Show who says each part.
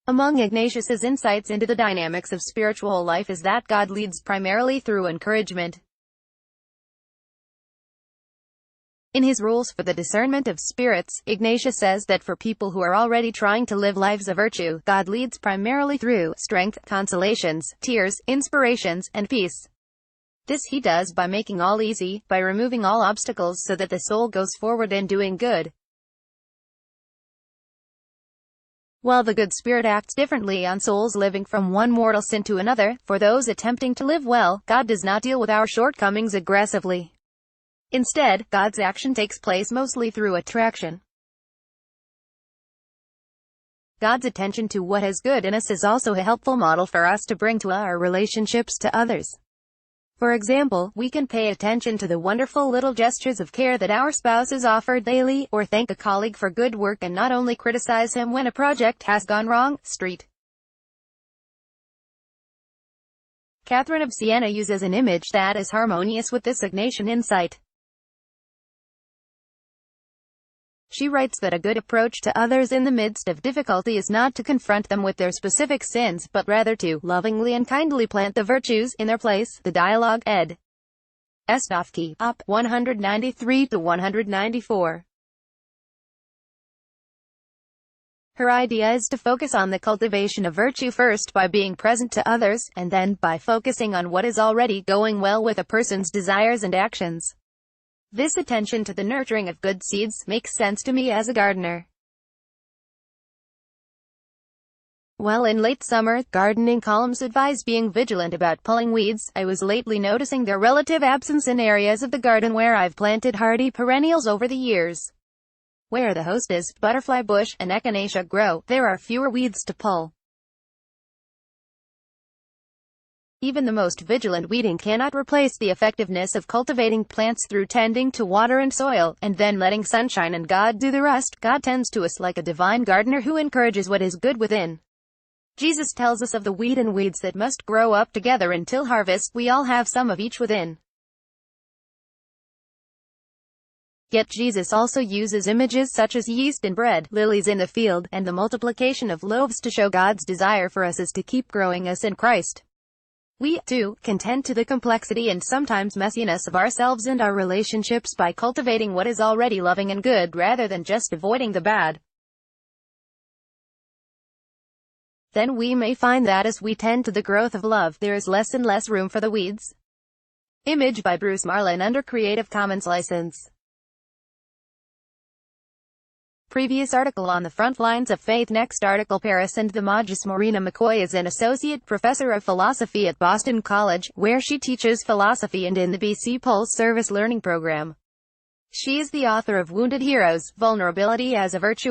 Speaker 1: Among Ignatius's insights into the dynamics of spiritual life is that God leads primarily through encouragement. In his rules for the discernment of spirits, Ignatius says that for people who are already trying to live lives of virtue, God leads primarily through strength, consolations, tears, inspirations, and peace. This he does by making all easy, by removing all obstacles so that the soul goes forward in doing good. While the good spirit acts differently on souls living from one mortal sin to another, for those attempting to live well, God does not deal with our shortcomings aggressively. Instead, God's action takes place mostly through attraction. God's attention to what is good in us is also a helpful model for us to bring to our relationships to others. For example, we can pay attention to the wonderful little gestures of care that our spouses offer daily, or thank a colleague for good work and not only criticize him when a project has gone wrong. Street. Catherine of Siena uses an image that is harmonious with this Ignatian insight. She writes that a good approach to others in the midst of difficulty is not to confront them with their specific sins, but rather to lovingly and kindly plant the virtues in their place. The Dialogue, ed. Estovsky, Op. 193-194. Her idea is to focus on the cultivation of virtue first by being present to others, and then by focusing on what is already going well with a person's desires and actions. This attention to the nurturing of good seeds makes sense to me as a gardener. While in late summer, gardening columns advise being vigilant about pulling weeds, I was lately noticing their relative absence in areas of the garden where I've planted hardy perennials over the years. Where the hostess, butterfly bush, and echinacea grow, there are fewer weeds to pull. Even the most vigilant weeding cannot replace the effectiveness of cultivating plants through tending to water and soil, and then letting sunshine and God do the rest. God tends to us like a divine gardener who encourages what is good within. Jesus tells us of the wheat and weeds that must grow up together until harvest. We all have some of each within. Yet Jesus also uses images such as yeast in bread, lilies in the field, and the multiplication of loaves to show God's desire for us is to keep growing us in Christ. We, too, can tend to the complexity and sometimes messiness of ourselves and our relationships by cultivating what is already loving and good rather than just avoiding the bad. Then we may find that as we tend to the growth of love, there is less and less room for the weeds. Image by Bruce Marlin under Creative Commons license. Previous article on the front lines of faith. Next article. Paris and the Magus. Marina McCoy is an associate professor of philosophy at Boston College, where she teaches philosophy and in the BC Pulse Service Learning Program. She is the author of Wounded Heroes: Vulnerability as a Virtue.